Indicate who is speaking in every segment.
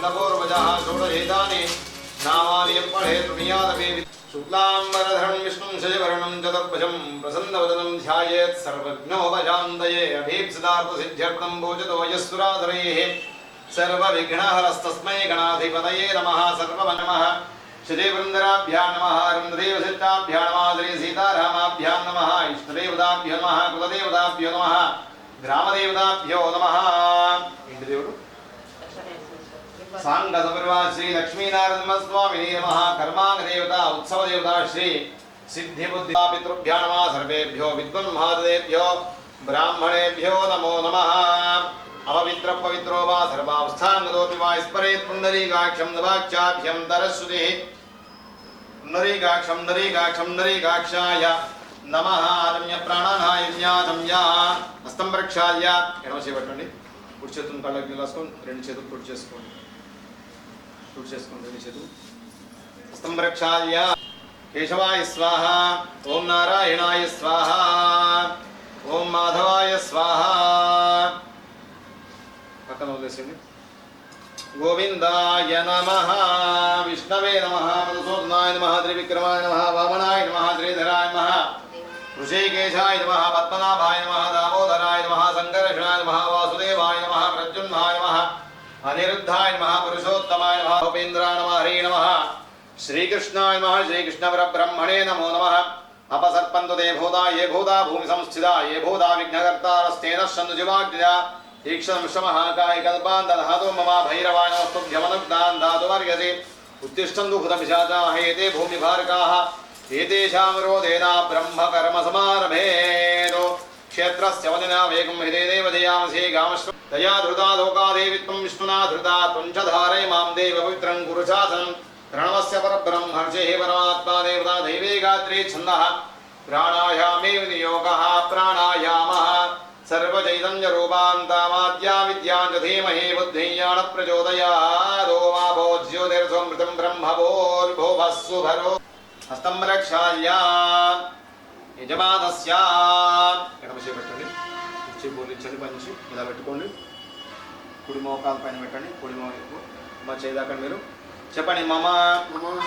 Speaker 1: स्कंदपूर्वजः षोडशेतानि नामानि यः पठेत् पुण्यादपि शुक्लाम्बरधरं विष्णुं शशिवर्णं चतुर्भुजं प्रसन्नवदनं ध्यायेत् सर्वविघ्नोपशान्तये अभीप्सितार्थसिद्ध्यर्थं पूजितो यस्सुराधरैः सर्वविघ्नहरस्तस्मै गणाधिपतये नमः सर्ववनमः श्रीवृन्दराभ्यां नमः रुन्द्रदेवसिद्धाभ्यां नमः श्रीसीतारामाभ्यां नमः इष्टदेवताभ्यो नमः कुलदेवताभ्यो नमः ग्रामदेवताभ्यो नमः इंद्रदेवुडु सांग सपर्वा श्री लक्ष्मीनारायणस्वामिने नमः कर्मांग देवता उत्सव देवता श्री सिद्धिबुद्धि पितृभ्यो नमः सर्वेभ्यो विद्वन्महादेभ्यो ब्राह्मणेभ्यो नमो नमः अपवित्र पवित्रो वा सर्वावस्थांगदोपि वा स्मरेत् पुण्डरीकाक्षं नवाक्षाभ्यं तरस्वतिः पुण्डरीकाक्षाय नमः रम्य प्राणानाय न्यासंया हस्तं प्रक्षाल्य ఎడమ చేపట్టండి కుడి చేతును కళ్ళకి నిలాసుకొని రెండు చేతులు తుడి చేసుకోండి రెండు చేతులు హస్తం ప్రక్షాల్య కేశవాయ స్వాహ ఓం నారాయణాయ స్వాహ ఓం మాధవాయ స్వాహ పక్కన వదిలేసండి గోవిందాయ నమః విష్ణవే నమః మధుసూదనాయ నమః త్రివిక్రమాయ నమః వామనాయ నమః శ్రీధరాయ నమః ఋషికేశాయ నమః పద్మనాభాయ నమః దామోదరాయ నమః సంకర్షణాయ నమః వాసుదేవాయ నమః ప్రద్యుమ్నాయ నమః అనిరుద్ధాయ నమః పురుషోత్తమాయ నమః ఉపేంద్రాయ నమః హరే నమః శ్రీకృష్ణాయ నమః శ్రీకృష్ణ పరబ్రహ్మణే నమో నమః अपसर्पन्तु ते भूता ये भूता भूमि संस्थिता ये भूता विघ्नकर्तारस्तेन सन्तु जीवाग्निया ईक्षणं शमहाकाय कल्पान् दधातु मम भैरवाय नमस्तुभ्यमनुग्धान् दातु वर्गसे उत्तिष्ठन्तु भूतपिशाचाः एते भूमिभारकाः एतेषां रोधेन ब्रह्मकर्म समारभेतो क्षेत्रस्य वदना वेगं हृदे देव दयामसे गामश्व दया धृता लोकादेवी त्वं विष्णुना धृता त्वं च धारय मां देव पवित्रं कुरु शासनं प्रणवस्य परब्रह्मर्षिः परमात्मा देवता दैवे गात्रे छन्दः प्राणायामे विनियोगः प्राणायामः सर्वचैतन्यरूपान्तामाद्या विद्यां च धीमहि बुद्धिं प्रचोदयात् ओम भो ज्योतिर्समृतं ब्रह्मभोर्भुवः सुभरो हस्तं रक्षाय యజమానస్య ఎడమ చేపట్టండి కుర్చీ బోలించండి పంచి ఇలా పెట్టుకోండి కుడి మోకాల పైన పెట్టండి కుడి మోకు మా చేయదాకండి మీరు చెప్పండి మమ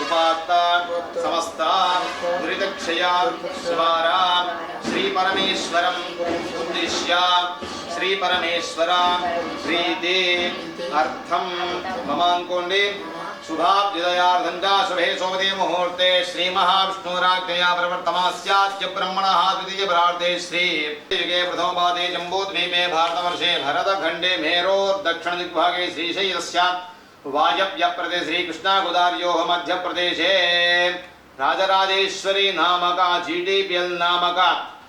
Speaker 1: ఉపాత్త సమస్త దురితక్షయ స్వార శ్రీ పరమేశ్వరం ఉద్దిశ్య శ్రీ పరమేశ్వర ప్రీతి అర్థం మమ అనుకోండి शुभाभ्युदयार्धं शुभे सोमदे मुहूर्ते श्री महाविष्णुराज्ञया प्रवर्तमास्याद्य ब्रह्मणः द्वितीयपरार्धे श्री युगे प्रथमपादे जम्बूद्वीपे भारतवर्षे भरतखण्डे मेरोर्दक्षिणदिग्भागे श्रीशैलस्य वायव्यप्रदेशे श्रीकृष्णागोदावर्योः मध्यप्रदेशे राजराजेश्वरी नामक GDPL नामक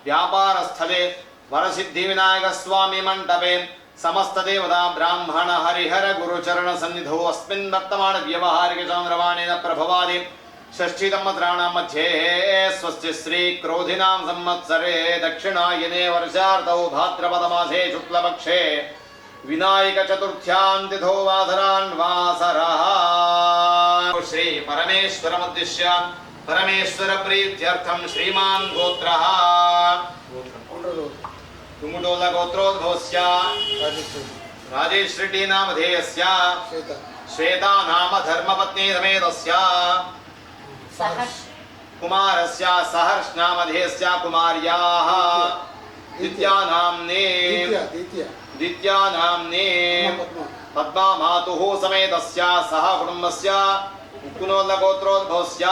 Speaker 1: व्यापारस्थले वरसिद्धिविनायकस्वामी मण्डपे समस्त देवता ब्राह्मण हरिहर गुरुचरण सन्निधौ अस्मिन् वर्तमान व्यवहारिक चन्द्रवाणेन प्रभवादि षष्ठीतमत्राणां मध्ये स्वस्य श्री क्रोधिनां संवत्सरे दक्षिणायने वर्षार्धौ भाद्रपदमासे शुक्लपक्षे विनायक चतुर्थ्यां तिथौ वासरान्वासरः श्री परमेश्वरमुद्दिश्य परमेश्वर प्रीत्यर्थं श्रीमान् गोत्रः तुमुटोल गोत्रोद्भवस्य राजेश रेड्डी नामधेयस्य श्वेता नाम धर्मपत्नी समेतस्य कुमारस्य सहर्ष नामधेयस्य कुमार्याः दित्या नाम्ने पद्मा मातुः समेतस्य सह कुटुम्बस्य कुनोल गोत्रोद्भवस्य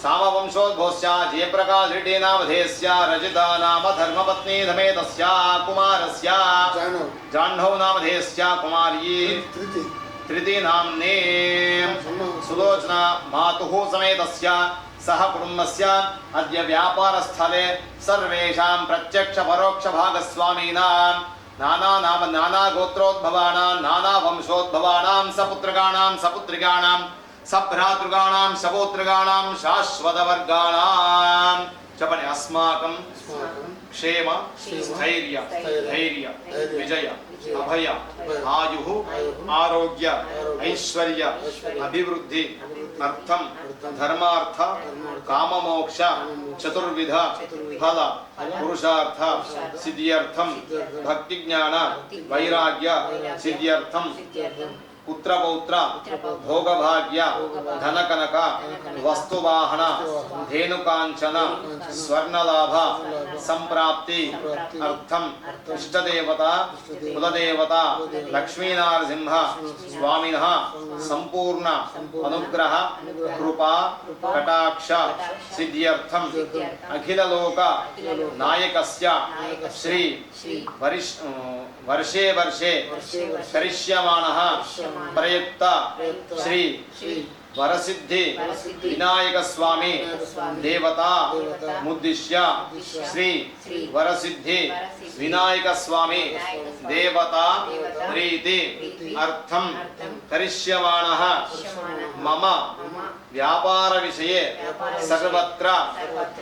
Speaker 1: सामवंशोद्भवस्य जयप्रकाश रेड्डी नामधेयस्य रजिता नाम धर्मपत्नी समेतस्य कुमारस्य जाह्नव नामधेयस्य कुमारी तृती नाम्ने सुलोचना मातुः समेतस्य सह कुटुम्बस्य अद्य व्यापारस्थले सर्वेषां प्रत्यक्ष परोक्ष भागस्वामीनां नाना नाम नाना गोत्रोद्भवानां नाना वंशोद्भवानां सपुत्रगाणां सपुत्रिकाणां सभ्रातृगाणां सपोत्रगाणां शाश्वतवर्गाणां चपने अस्माकं क्षेम स्थैर्य धैर्य विजय अभय आयुः आरोग्य ऐश्वर्य अभिवृद्धि అర్థం ధర్మార్థ కామమోక్ష చతుర్విధ ఫల పురుషార్థ సిద్ధ్యర్థం భక్తి జ్ఞాన వైరాగ్య సిద్ధ్యర్థం పుత్రపౌత్ర భోగభాగ్య ధనకనక వస్తువాహన ధేనుకాంచన స్వర్ణలాభ సంప్రాప్తి అర్థం ఇష్టదేవత కులదేవత లక్ష్మీనరసింహ స్వామినః సంపూర్ణ అనుగ్రహ కృపా కటాక్ష సిద్ధ్యర్థం అఖిలలోక నాయకస్య శ్రీ వర్షే వర్షే కరిష్యమాణః ప్రయుక్త శ్రీ వరసిద్ధి వినాయక స్వామి దేవత ముద్దిశ్య శ్రీ వరసిద్ధి వినాయక స్వామి దేవత ప్రీతి అర్థం కరిష్యమాణః మమ వ్యాపార విషయే సర్వత్ర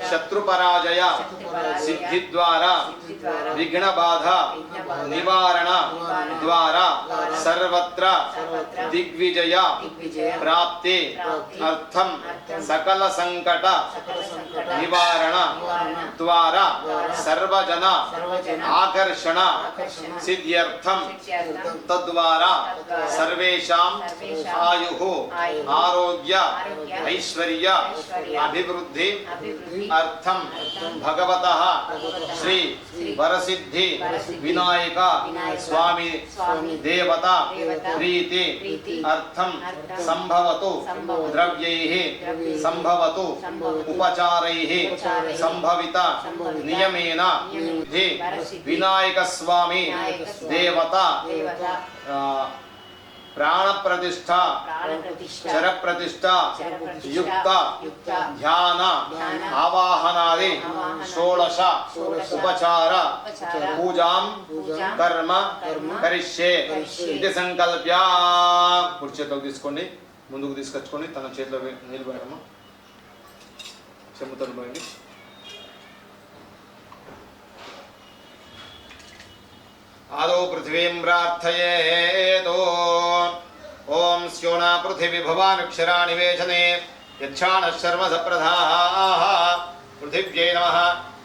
Speaker 1: శత్రుపరాజయ సిద్ధి ద్వారా విఘ్న బాధ నివారణ ద్వారా సర్వత్ర దిగ్విజయ ప్రాప్తి అర్థం సకల సంకట నివారణ ద్వారా సర్వజన ఆకర్షణ సిద్ధ్యర్థం తద్వారా సర్వేషాం ఆయుః ఆరోగ్య ఐశ్వర్య అభివృద్ధి అర్థం భగవతః శ్రీ వరసిద్ధి వినాయక స్వామి దేవత ప్రీతి అర్థం సంభవతు ద్రవ్యైః సంభవతు ఉపచారైః సంభవిత నియమేన వినాయక స్వామి దేవత ప్రాణ ప్రతిష్ఠ చర ప్రతిష్ఠ యుక్త ధ్యాన ఆవాహనాది షోడశ ఉపచార పూజాం కర్మ కరిష్యే ఇది సంకల్ప్య. కుడి చేతిలో తీసుకోండి, ముందుకు తీసుకొచ్చుకోండి, తన చేతిలో నిలబడమ్మా, చెమ్ముతో పోయండి. आदौ पृथिवीं प्रार्थयेत्. ओम स्योना पृथिवी भवानक्षरा निवेशने यच्छानः सर्वसप्रधाः. पृथिव्यै नमः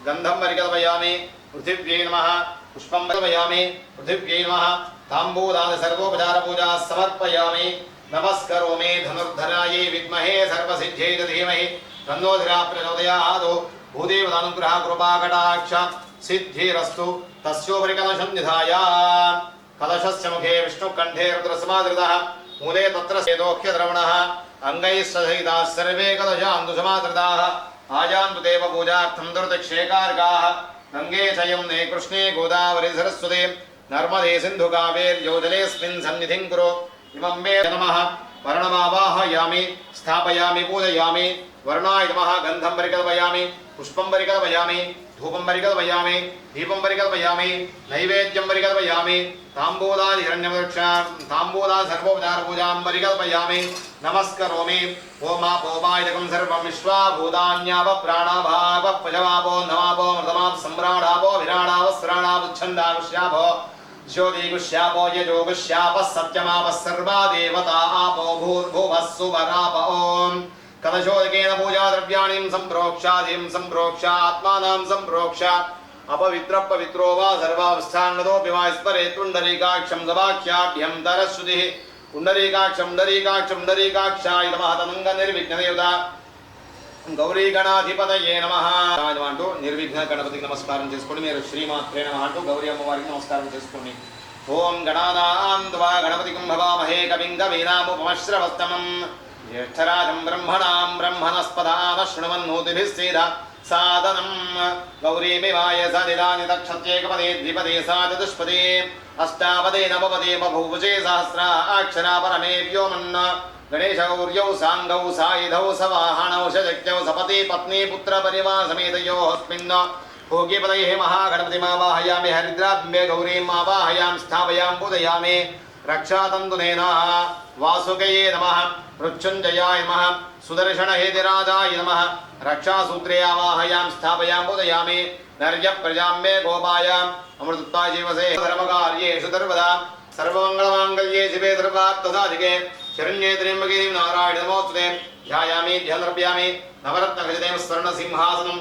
Speaker 1: गन्धं परिकल्पयामि, पृथिव्यै नमः पुष्पं परिकल्पयामि, पृथिव्यै नमः ताम्बूलानि सर्वोपचारपूजा समर्पयामि. नमस्करोमि धनुर्धरायै विद्महे सर्वसिद्ध्यै धीमहि तन्नो धीरः प्रचोदयात्. भूदेवतानुग्रह कृपाकटाक्ष सिद्धिरस्तु. तस्योपरि कलशं निधाय कलशस्य मुखे विष्णुकण्ठे रुद्रसमादृतः मूले तत्र सेदोह्यद्रवणः अङ्गैस्सहिताः सर्वे कलशान्दुसमादृताः. आयान्तु देवपूजार्थं दुर्दक्षेकारकाः. गङ्गे च यमुने कृष्णे गोदावरी सरस्वती नर्मदे सिन्धुकावेर्योजनेऽस्मिन् सन्निधिं कुरु. इमं मे नमः वर्णमावाहयामि स्थापयामि पूजयामि. वर्णाय नमः गन्धं परिकल्पयामि, पुष्पं परिकल्पयामि, धूपं परिकल्पयामि, दीपं परिकल्पयामि, नैवेद्यं परिकल्पयामि. ताम्बूलादि हिरण्यवृक्षा ताम्बूलादि सर्वोपचारपूजां परिकल्पयामि. नमस्करोमि. ओमापोपायकं सर्वं विश्वाभूतान्याव प्राणाभाव पजवापो नवापो मृतमाप सम्राडापो विराडाव स्राणावच्छन्दावश्यापो ज्योतिगुष्यापो यजोगुष्यापः सत्यमापः सर्वा देवता आपो भूर्भुवः सुवराप. ओम् कलशोदकेन पूजा द्रव्याणि संप्रोक्षादिं संप्रोक्ष आत्मानां संप्रोक्ष अपवित्र पवित्रो वा सर्वावस्थांगतोऽपि वा स्मरेत्. पुण्डरीकाक्षं सवाख्याभ्यं तरश्रुतिः पुण्डरीकाक्षं पुण्डरीकाक्षाय नमः. तदङ्ग निर्विघ्नदेवता गौरी गणाधिपतये नमः అంటూ నిర్విఘ్న గణపతికి నమస్కారం చేసుకోండి. మీరు శ్రీమాత్రే నమః అంటూ గౌరీ అమ్మవారికి నమస్కారం చేసుకోండి. ఓం గణానాం త్వా గణపతిం భవామహే కవిం కవీనాముపమశ్రవస్తమం ज्येष्ठराजं ब्रह्मणां ब्रह्मणस्पदाम शृण्वन्नोतिभिः सीदा सादनं. गौरीमिवाय सदिदानि तक्षत्येकपदे द्विपदे सा चतुष्पदे अष्टापदे नवपदे बभूवजे सहस्रा अक्षरा परमे व्योमन्. गणेशगौर्यौ साङ्गौ सायुधौ सवाहनौ शक्त्यौ सपति पत्नी पुत्र परिवार समेतयोऽस्मिन् भोग्यपदये महागणपतिमावाहयामि. हरिद्राम्बे गौरीम् आवाहयामि स्थापयामि पूजयामि. रक्षातन्तुनेन वासुकये नमः. मृत्युञ्जयाय नमः. सुदर्शनहेतिराजाय नमः. रक्षासूत्रे आवाहयामि स्थापयामि पूजयामि. नर्यप्रजां मे गोपाय अमृतत्वाय जीवसे धर्मकार्येषु सर्वदा सर्वमङ्गलमाङ्गल्ये शिवे सर्वार्थसाधिके शरण्ये त्र्यम्बके नारायणे नमोस्तुते ध्यायामि ध्यानद्रव्यामि नवरत्नखचितं स्वर्णसिंहासनं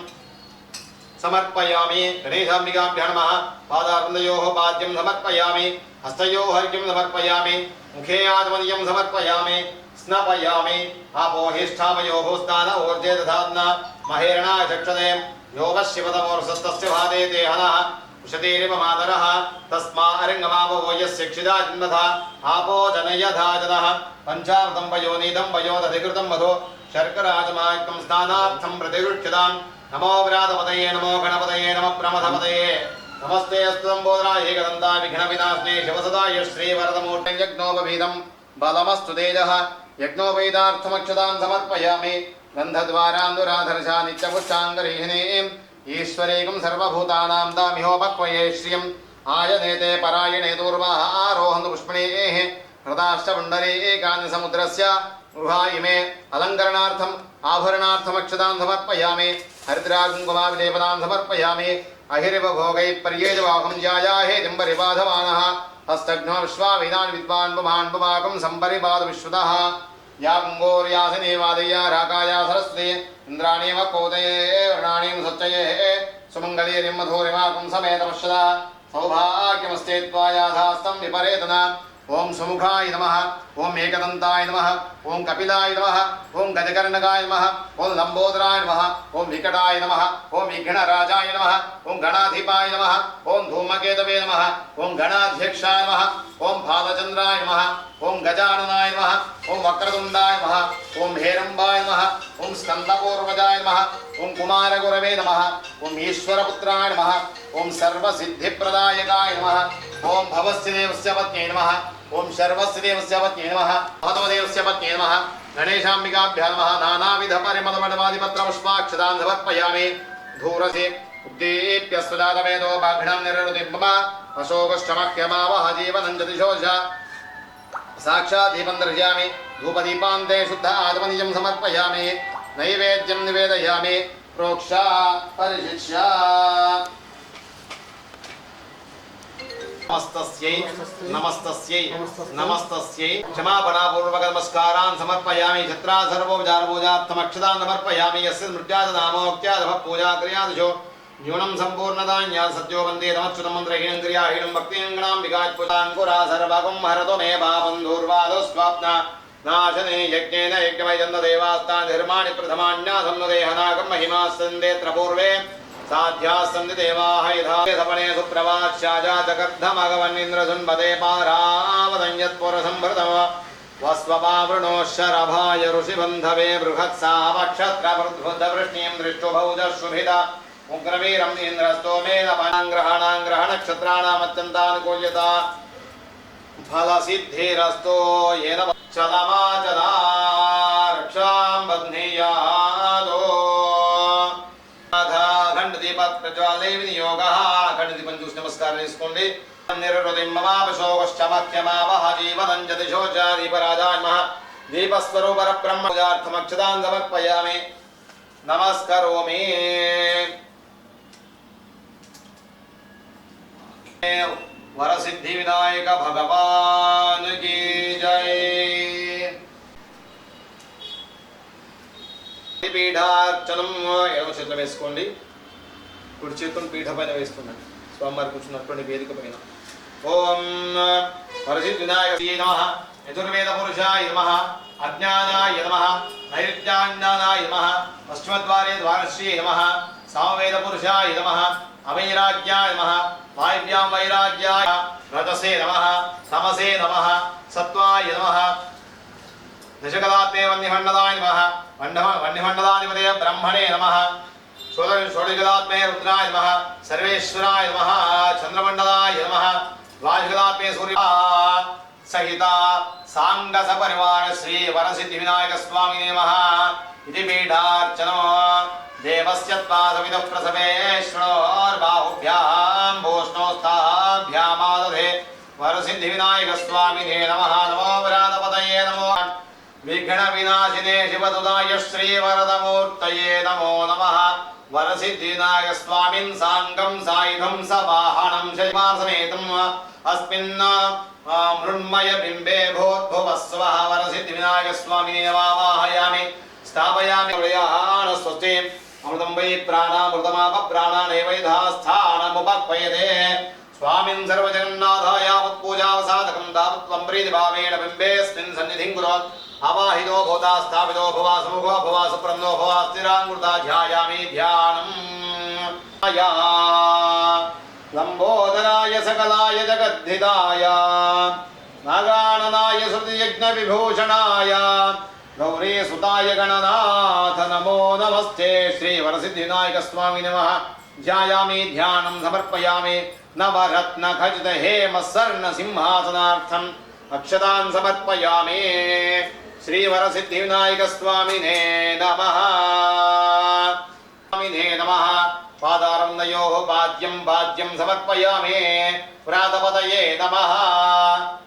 Speaker 1: समर्पयामि। गणेशाम्बिकाभ्यां नमः। पादारविन्दयोः पाद्यं समर्पयामि। हस्तयोः अर्घ्यं समर्पयामि। मुखे आचमनीयं समर्पयामि। स्नापयामि। आपोहिष्ठामयोः स्नान ऊर्जे दधात्ना महेरणाय चक्षते यो वशिवतमोर्सस्तस्य भाते देहनः उषतीरिव मातरः तस्मा अरिङ्गमावो यस्य क्षिदा जन्मथा आपो जनयथा जनः पञ्चामृतं वयोनीतं वयोदधिकृतं मधु शर्कराजमायुक्तं स्नानार्थं प्रतिगृह्यताम्। नमो व्रातपतये नमो गणपतये नमः प्रमथपतये नमस्ते अस्तु सम्बोधनाय एकदन्ता विघ्नविनाशने शिवसदाय श्रीवरदमूर्तिं यज्ञोपवीतं बलमस्तु तेजः यज्ञोपवीतार्थमक्षतां समर्पयामि। गन्धद्वारान्दुराधर्षा नित्यपुष्टाङ्गरीहिणीं ईश्वरेकं सर्वभूतानां दामिहोपक्वये श्रियम् आयनेते परायणे दूर्वाः आरोहन्तु पुष्पिणेः प्रदाष्टपुण्डरे एकानि समुद्रस्य गृहायिमे अलङ्करणार्थम् आभरणार्थमक्षतां समर्पयामि। हरिद्राकुङ्कुमाविलेपनां समर्पयामि। अहिरिवभोगैः पर्येजवाहं यायाहे दिम्बरिबाधमानः हस्तघ्नो विश्वावेदान् विद्वान् पुमान् पुमाकं सम्परिबाध विश्वतः या कुङ्गोर्यासिने वादया राकाया सरस्वती इन्द्राणीव कोदये वर्णाणीं सच्चये सुमङ्गलीरिं मधुरिमाकं समेत पश्यता सौभाग्यमस्ते त्वायाधास्तं विपरेतना। ओम सुमुखाय नमः। ओम एकदन्ताय नमः। ओम कपिलाय नमः। ओम गजकर्णकाय नमः। ओम लंबोदराय नमः। ओम विकटाय नमः। ओम विघ्नराजाय नमः। ओम गणाधिपाय नमः। ओम धूमकेतवे नमः। ओम गणाध्यक्षाय नमः। ओम फालचंद्राय नमः। ओम गजाननाय नमः। ओम वक्रतुंडाय नमः। ओम हेरंबाय नमः। ओम स्कंदपूर्वजाय नमः। ओम कुमारगुरवे नमः। ओम ईश्वरपुत्राय नमः। ओम सर्वसिद्धिप्रदायकाय नमः। ओम भवस्यदेवस्य पत्न्यै नमः। ओम शर्वस्यदेवस्य पत्न्यै नमः। महतमदेवस्य पत्न्यै नमः। गणेशाम्बिकाभ्यां नमः। नानाविधपरिमलमणवादिपत्रपुष्पाक्षतां समर्पयामि। धूरसे उद्दीप्य सुजातवेदो बाघ्नं निरृतिं मम अशोकश्चमह्यमावह जीवनं च दिशोष साक्षात् दीपं दर्शयामि। धूपदीपान्ते शुद्ध आत्मनिजं समर्पयामि। नैवेद्यं निवेदयामि। प्रोक्षा परिशिष्या नमस्तस्यै नमस्तस्यै नमस्तस्यै क्षमापणापूर्वक नमस्कारान् समर्पयामि। छत्रा सर्वोपचारपूजार्थमक्षतां समर्पयामि। यस्य स्मृत्यादनामोक्त्यादभ पूजा क्रियादिशो न्यूनं सम्पूर्णतान्या सत्यो वन्दे नमच्युतं मन्त्रहीनं क्रियाहीनं भक्तिङ्गणां विगात्पुताङ्कुरा सर्वगं हरतु मे पापं दूर्वादो स्वाप्ना नाशने यज्ञेन यज्ञमयजन्तदेवास्तान् धर्माणि प्रथमान्यासं नु देहनागं महिमास्सन्देऽत्र पूर्वे साध्यास्सन्ति देवाः यथा सपने सुप्रभास्याजातकर्धमगवन्निन्द्रसुन्पदे पारावदञ्यत्पुरसम्भृतम् वस्वपावृणो शरभाय ऋषिबन्धवे बृहत्सावक्षत्रवृद्धवृष्णीं दृष्टुभौजशुभिता उग्रवीरम् इन्द्रस्तोमेन ग्रहणाङ्ग्रहणक्षत्राणामत्यन्तानुकूल्यता फलसिद्धिरस्तो येन चलमाचला रक्षां बध्नीयादो खण्डदीपप्रज्वालने विनियोगः। खण्डदीपं చూసి నమస్కారం చేసుకోండి। నిరృతిం మమాపశోకశ్చమఖ్యమావహ జీవనం చ దిశోచ దీపరాజాయ నమః। దీపస్వరూప పరబ్రహ్మ పూజార్థమక్షతాం సమర్పయామి। నమస్కరోమి। वरसिद्धि विनायक भगवान की जय। పీఠార్చనం ఎడమ చేతిలో వేసుకోండి। కుడి చేతులను పీఠ పైన వేసుకోండి। స్వామివారు కూర్చున్నటువంటి వేదిక పైన ఓం వరసిద్ధి వినాయకాయ నమః। యజుర్వేద పురుషాయ నమః। అజ్ఞానాయ నమః। నైర్జ్ఞానాయ నమః। పశ్చిమద్వారే ద్వారశ్రీ నమః। సామవేద పురుషాయ నమః। अवैराग्याय नमः। वायव्यां वैराग्याय रजसे नमः। तमसे नमः। सत्वाय नमः। दशकलात्मे वह्निमण्डलाय नमः। वह्निमण्डलाधिपते ब्रह्मणे नमः। षोडशकलात्मे रुद्राय नमः। सर्वेश्वराय नमः। चन्द्रमण्डलाय नमः। द्वादशकलात्मे सूर्य सहिता सांगसपरिवार श्री वरसिद्धिविनायक स्वामिने नमः। इति पीठार्चनो देवस्य त्वासविदुः प्रसवेश्वरोर्बाहुभ्यां भूष्णोस्ताभ्यामादधे वरसिद्धिविनायक स्वामिने नमः। नमो व्रातपतये नमो विघ्नविनाशिने शिवदुदाय श्रीवरदमूर्तये नमो नमः। वरसिद्धिविनायक स्वामिन् साङ्गं सायुधं सवाहनं शैवासमेतम् अस्मिन् मृण्मय बिम्बे भूद्भुवस्वः वरसिद्धिविनायक स्वामिने नमावाहयामि। स्थापयामि प्रयाण स्वस्ति अमृतं वै प्राणामृतमाप प्राणानेवैधास्थानमुपक्वयते स्वामिन् सर्वजगन्नाथाय उत्पूजावसादकं तावत्त्वं प्रीतिभावेन बिम्बेऽस्मिन् सन्निधिं कुर्वन् आवाहितो भूता स्थापितो भवा समुखो भवा सुप्रन्नो भवा स्थिराङ्कृता ध्यायामि ध्यानम् लम्बोदराय सकलाय जगद्धिताय नागाननाय श्रुतियज्ञविभूषणाय गौरीसुताय गणनाथ नमो नमस्ते श्रीवरसिद्धिविनायक स्वामी नमः ध्यायामि ध्यानं समर्पयामि नवरत्नखचित हेम स्वर्ण सिंहासनार्थम् अक्षतान् समर्पयामि श्रीवरसिद्धिविनायक स्वामिने नमः स्वामिने नमः पादारविन्दयोः पाद्यं समर्पयामि प्रातपतये नमः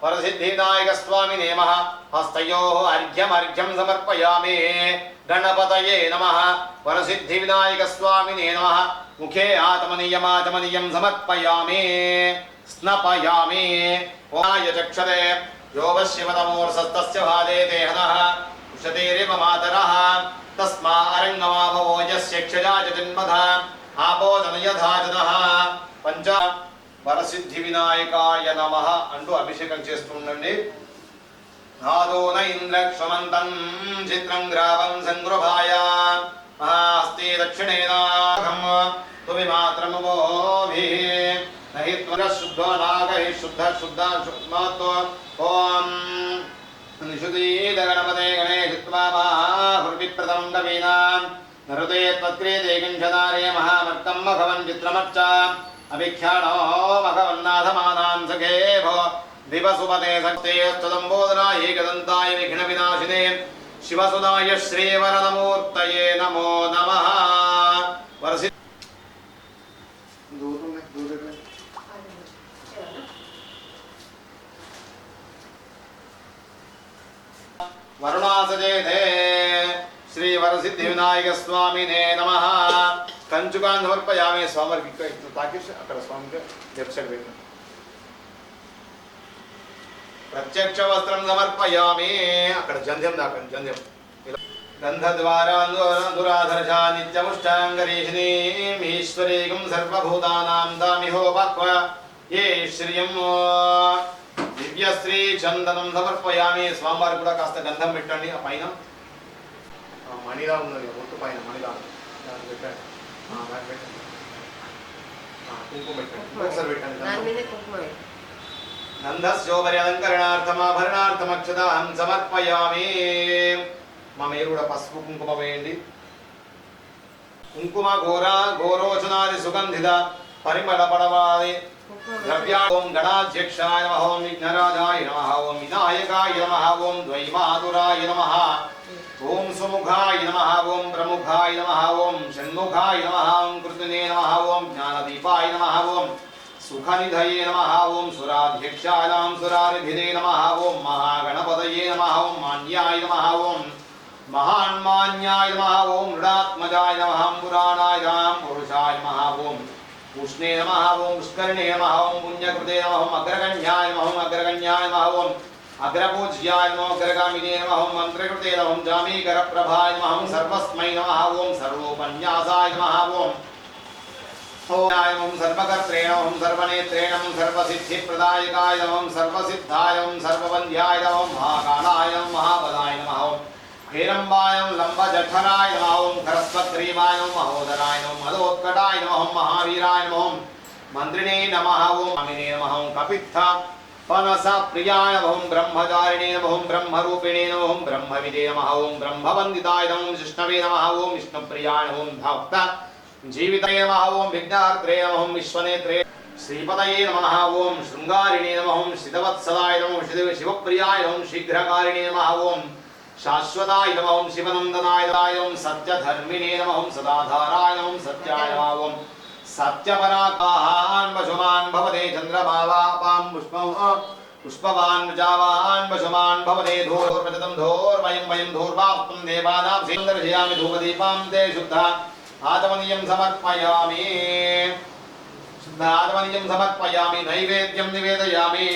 Speaker 1: वरसिद्धिविनायक स्वामिने नमः हस्तयोः अर्घ्यं समर्पयामि गणपतये नमः वरसिद्धिविनायक स्वामिने नमः मुखे आत्मनीयं समर्पयामि स्नपयामि ओनाय चक्षते यो वश्यवतमूर्धस्तस्य भादे देहनः उषतेरिव मातरः तस्मा अरङ्गमाभवो यस्य क्षजा च जन्मधः ఆపోదనయధాజనః పంచ వరసిద్ధి వినాయకాయ నమః అంటూ అభిషేకం చేస్తుండండి. నాదోన ఇంద్రక్షమంతం చిత్రం గ్రావం సంగృభాయ హస్తే దక్షిణేనాఘం తుమిమాత్రమోభి నహి త్వర శుద్ధో నాగహి శుద్ధ శుద్ధాత్మ ఓం నిషుదీద గణపతే గణేశిత్వా మహాహృవిప్రదం గవీనాం नरुते त्वत्क्रियते किंशदारे महामर्कं मघवन् चित्रमच्च अभिख्याणो मघवन्नाथमानान् सखे भो दिवसुपते शक्तेस्तदम्बोदराय एकदन्ताय विघ्नविनाशिने शिवसुदाय श्रीवरदमूर्तये नमो नमः वरसि वरुणासजेते श्री वरसिद्धिविनायक स्वामिने नमः कंचुकान् समर्पयामि स्वामी ताकिश अక్కడ స్వామికి లెఫ్ట్ సైడ్ పెట్టు ప్రత్యక్ష వస్త్రం సమర్పయామి అక్కడ జంధ్యం దాకండి జంధ్యం గంధద్వారా దురాధర్షా నిత్యముష్టాంగరీషిణీం ఈశ్వరీకం సర్వభూతానాం దామిహోపక్వ ఏ శ్రియం దివ్యశ్రీ చందనం సమర్పయామి స్వామివారికి కూడా కాస్త గంధం పెట్టండి ఆ పైన మణిలా ఉన్నది ఒట్టు పైన మణిలా దాన్ని పెట్టండి దాన్ని పెట్టండి కుంకుమ పెట్టండి ఒకసారి పెట్టండి నందస్యోపరి అలంకరణార్థమాభరణార్థమక్షతాం సమర్పయామి మా మీరు కూడా పసుపు కుంకుమ వేయండి కుంకుమ గోరోచనాది సుగంధిత పరిమళ పడవాది ద్రవ్యాం గణాధ్యక్షాయ నమః ఓం విఘ్నరాజాయ నమః ఓం వినాయకాయ నమః ఓం ద్వైమాతురాయ నమః ఓం సుముఖాయ నమః ఓం ప్రముఖాయ నమః ఓం షణ్ముఖాయ నమః ఓం కృతినే నమః ఓం జ్ఞానదీపాయ నమః ఓం సుఖనిధయే నమః ఓం సురాధ్యక్షాయాం సురారిభిదే నమః ఓం మహాగణపతయే నమః ఓం మాన్యాయ నమః ఓం మహాన్మాన్యాయ నమః ఓం మృడాత్మజాయ నమః పురాణాయ నమః పురుషాయ నమః ఓం ఉష్ణే నమః ఓం పుష్కరిణే నమః ఓం పుణ్యకృతే నమః ఓం అగ్రగణ్యాయ నమః ఓం అగ్రగణ్యాయ నమః ఓం अग्रपूज्याय नमो अग्रगामिने नमः ओं मंत्रकृते नमः जामीकरप्रभाय नमः ओं सर्वस्मै नमः ओं सर्वोपन्यासाय नमः ओं ओं सर्वकर्त्रे नमः ओं सर्वनेत्रे नमः सर्वसिद्धिप्रदायकाय नमः ओं सर्वसिद्धाय नमः सर्ववन्द्याय नमः महाकालाय नमः महाबलाय नमः ओं हेरम्बाय नमः लम्बजठराय नमः ओं खरस्वग्रीवाय नमः महोदराय नमः मदोत्कटाय नमः ओं महावीराय नमः ओं मन्त्रिणे नमः ओं अमिने नमः ओं कपित्था पनस प्रियाय नमः ब्रह्मचारिणे नमः ब्रह्मरूपिणे नमः ब्रह्मविदे नमः ओं ब्रह्मवन्दिताय नमः विष्णवे नमः ओं विष्णुप्रियाय नमः भक्त जीविताय नमः ओं विघ्नार्त्रे नमः विश्वनेत्रे श्रीपतये नमः ओं शृंगारिणे नमः शितवत्सलाय नमः शिवप्रियाय नमः शीघ्रकारिणे नमः ओं शाश्वताय नमः शिवनन्दनाय नमः सत्यधर्मिणे नमः सदाधाराय नमः सत्याय नमः ओं सत्यपराकान् पशुमान् भवते चन्द्रभावापां पुष्पवान् जावान् पशुमान् भवते धूर्वजतं धूर्वयं वयं धूर्वाप्तं देवानां दर्शयामि धूपदीपां ते शुद्धा आत्मनीयं समर्पयामि शुद्ध आत्मनीयं समर्पयामि नैवेद्यं निवेदयामि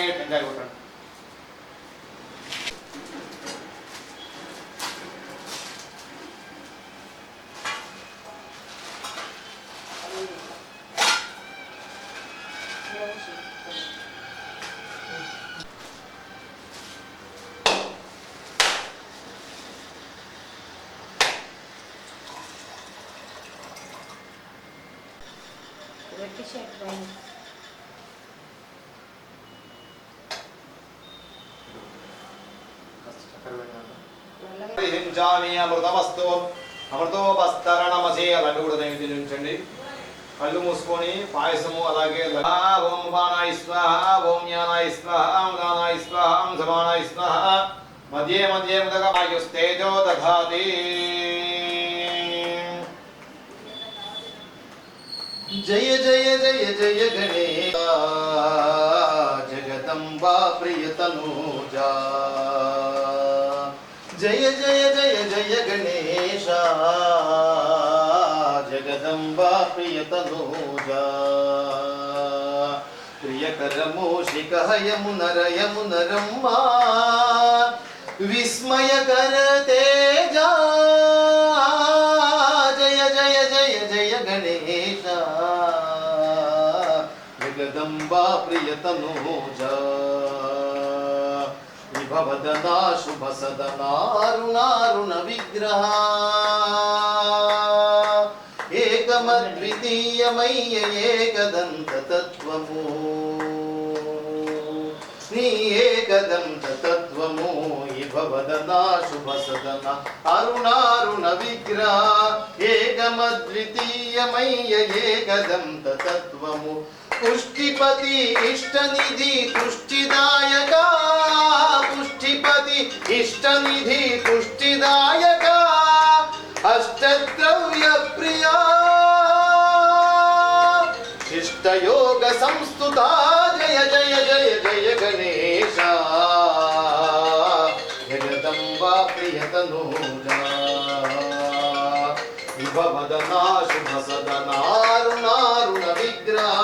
Speaker 1: అమృతమస్తు అమృతోపస్తరణమసే అలాంటి కూడా నైవేద్యించండి. కళ్ళు మూసుకొని పాయసము అలాగే ఓం ఉపానాయ స్వాహ, ఓం జ్ఞానాయ స్వాహ, ఓం దానాయ స్వాహ, ఓం సమానాయ స్వాహ. మధ్యే మధ్యే ముదగమాయుస్తేజో దధాతి. జయ జయ జయ జయ గణేశ జగదంబా ప్రియతనూజా. జయ జయ జయ జయ గణేశ జగదంబా ప్రియతనూజా. ప్రియకరమూషిక యమునరయమునరమ్మా విస్మయకర తేజా. జయ జయ జయ జయ గణేశ జగదంబా ప్రియతనూజా. విభవదనా శుభ సదనారుణారుణ విగ్రహ ఏకమద్వితీయమయ్య ఏకదంత తత్వము. నీ ఏకదంత తత్వము భవదనా శుభ సదన అరుణారుణ విగ్రహ ఏకమద్వితీయమయ్య ఏకదంత తత్వము. పుష్టిపతి ఇష్టనిధి పుష్టిదాయక, పుష్టిపతి ఇష్టనిధి పుష్టిదాయక, అష్టద్రవ్య ప్రియా ఇష్టయోగ సంస్థుత. జయ జయ జయ జయ గణేశ జగదంబా ప్రియతనూజా. విభవదనా శుభ సదనారుణారుణ విగ్రహ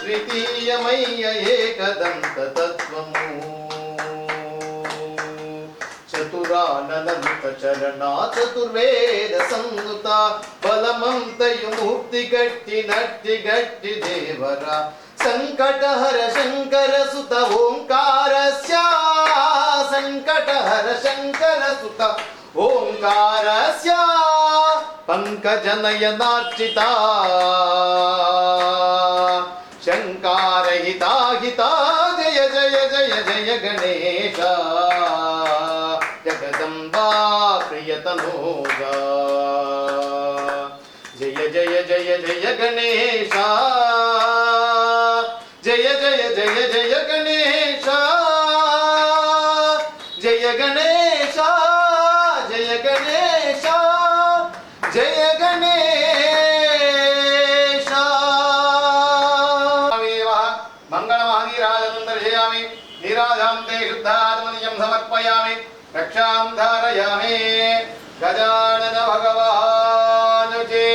Speaker 1: ద్వితీయమయ్య ఏకదంత తత్వము. చతురానంత చరణ చతుర్వేద సంనుత బలమంతయు మూర్తి గట్టి నట్టి గట్టి దేవర. సంకటహర శంకర సుత ఓంకారస్య, సంకటహర శంకర సుత ఓంకారస్య. పంకజనయనార్చిత శంకారహితాహిత. జయ జయ జయ జయ గణేశ జగదంబా ప్రియతనూజా. జయ జయ జయ జయ గణేశ జయ జయ జయ జయ గణేశ. జయ గణేశ జయ గణేశ జయ గణేశ. మంగళమహనీరాజనం దర్శయామి. నీరాజాంతే శుద్ధాత్మనియం సమర్పయామి. రక్షాం ధారయామి. గజానన భగవాన్ జీ.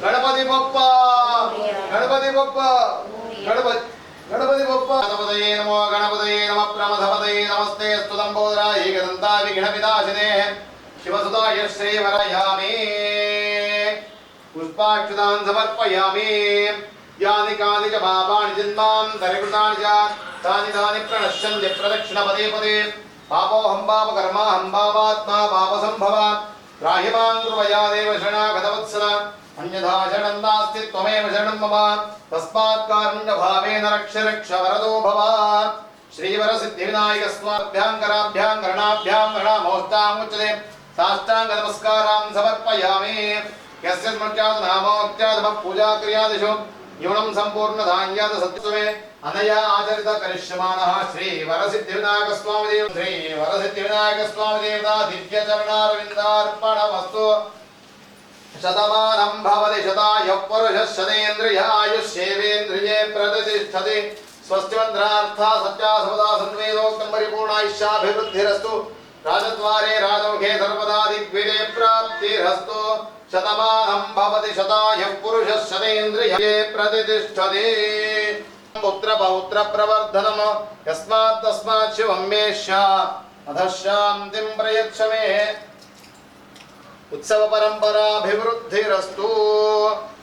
Speaker 1: గణపతి బొప్ప గణపతి బొప్ప గణపతి గణపతి బొప్ప. గణపతయే నమో గణపతయే నమ ప్రమథపతయే నమస్తే స్తుతంబోధరాయ ఏకదంతా విఘ్న వినాశినే శివసుతాయ శ్రీవరయామి. పుష్పాక్షతాన్ సమర్పయామి. యాని కాని చ పాపాని జన్మాం సరికృతాని చ తాని తాని ప్రణశ్యంతి ప్రదక్షిణ పదే పదే. పాపోహం పాపకర్మాహం పాపాత్మా పాపసంభవ. త్రాహిమాం కృపయా దేవ శరణాగతవత్సల. అన్యథా శరణం నాస్తి త్వమేవ శరణం మమ. తస్మాత్ కారుణ్యభావేన రక్ష రక్ష వరదో భవ. శ్రీవర సిద్ధి వినాయక స్వాభ్యాం కరాభ్యాం కరణాభ్యాం కరణామోష్టాముచ్యతే. సాష్టాంగ నమస్కారాం సమర్పయామి. యస్య స్మృత్యాద్ నామోక్త్యాదమ పూజా క్రియాదిషు న్యూనం సంపూర్ణధాన్యాద సత్యమే అనయా ఆచరిత కరిష్యమానః శ్రీ వరసిద్ధి వినాయక స్వామి దేవ శ్రీ వరసిద్ధి వినాయక స్వామి దేవతా దివ్య చరణారవిందార్పణమస్తు. శతమానం భవతి శతాయుః పురుషः శతేంద్రియాయుష్యేవేంద్రియే ప్రతిష్ఠతి. స్వస్తి మంత్రార్థా సత్యా సర్వదా సన్వేదోక్తం పరిపూర్ణాయుష్యాభివృద్ధిరస్తు. రాజద్వారే రాజముఖే సర్వదా దిగ్విజయ ప్రాప్తిరస్తు. శతమానం భవతి శతాయుః పురుషः శతేంద్రియే ప్రతిష్ఠతి. పుత్ర పౌత్ర ప్రవర్ధనం యస్మాత్ తస్మాత్ శివం మేష్య అధశాంతిం ప్రయచ్చ మే. उत्सव परंपराभिवृद्धिरस्तु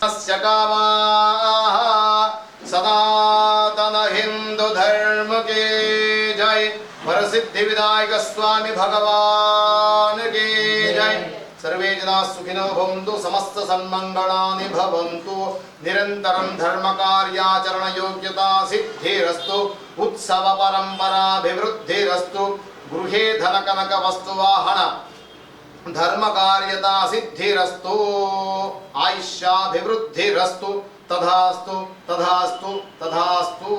Speaker 1: अस्य कामाः सनातन हिंदू धर्म के जय। वरसिद्धि विनायक स्वामी भगवान की जय। सर्वे जनाः सुखिनो भवन्तु समस्त सन्मंगलानि भवन्तु निरन्तरं धर्म कार्याचरण योग्यता सिद्धिरस्तु उत्सव परंपराभिवृद्धिरस्तु गृहे धन कनक वस्तु वाहन धर्म कार्यता सिद्धिरस्तु आयुष्याभिवृद्धिरस्तु तथास्तु तथास्तु तथास्तु।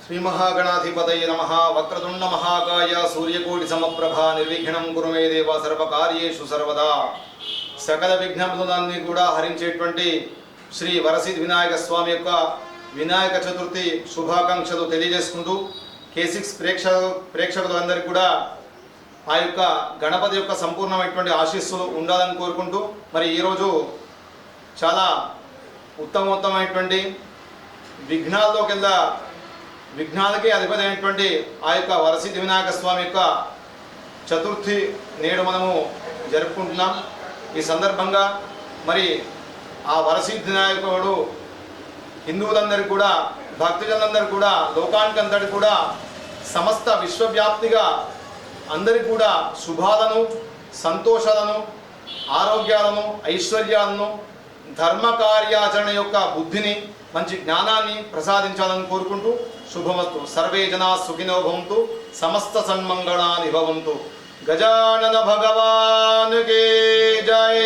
Speaker 1: श्री महागणाधिपतये नमः। वक्रतुंड महाकाय सूर्यकोटि समप्रभा निर्विघ्नं कुरु मे देव सर्वकार्येषु सर्वदा। सकल విఘ్నములన్నీ కూడా హరించేటువంటి శ్రీ వరసిద్ధి వినాయక స్వామి యొక్క వినాయక చతుర్థి శుభాకాంక్షలు తెలియజేసుకుంటూ K6 ప్రేక్షకులందరికీ కూడా ఆ యొక్క గణపతి యొక్క సంపూర్ణమైనటువంటి ఆశీస్సులు ఉండాలని కోరుకుంటూ మరి ఈరోజు చాలా ఉత్తమమైనటువంటి విఘ్నాలకి అధిపతి అయినటువంటి ఆ యొక్క వరసిద్ధి వినాయక స్వామి యొక్క చతుర్థి నేడు మనము జరుపుకుంటున్నాం। ఈ సందర్భంగా మరి ఆ వరసిద్ధి వినాయకుడు హిందువులందరికీ కూడా భక్తులందరికీ కూడా లోకానికంతటి కూడా సమస్త విశ్వవ్యాప్తిగా అందరికీ కూడా శుభాలను సంతోషాలను ఆరోగ్యాలను ఐశ్వర్యాలను ధర్మ కార్యాచరణ యొక్క బుద్ధిని మంచి జ్ఞానాన్ని ప్రసాదించాలని కోరుకుంటూ శుభమస్తు। సర్వే జనా సుఖినో భవంతు సమస్త సన్మంగళాని భవంతు। గజానన భగవాన్ కే జయ।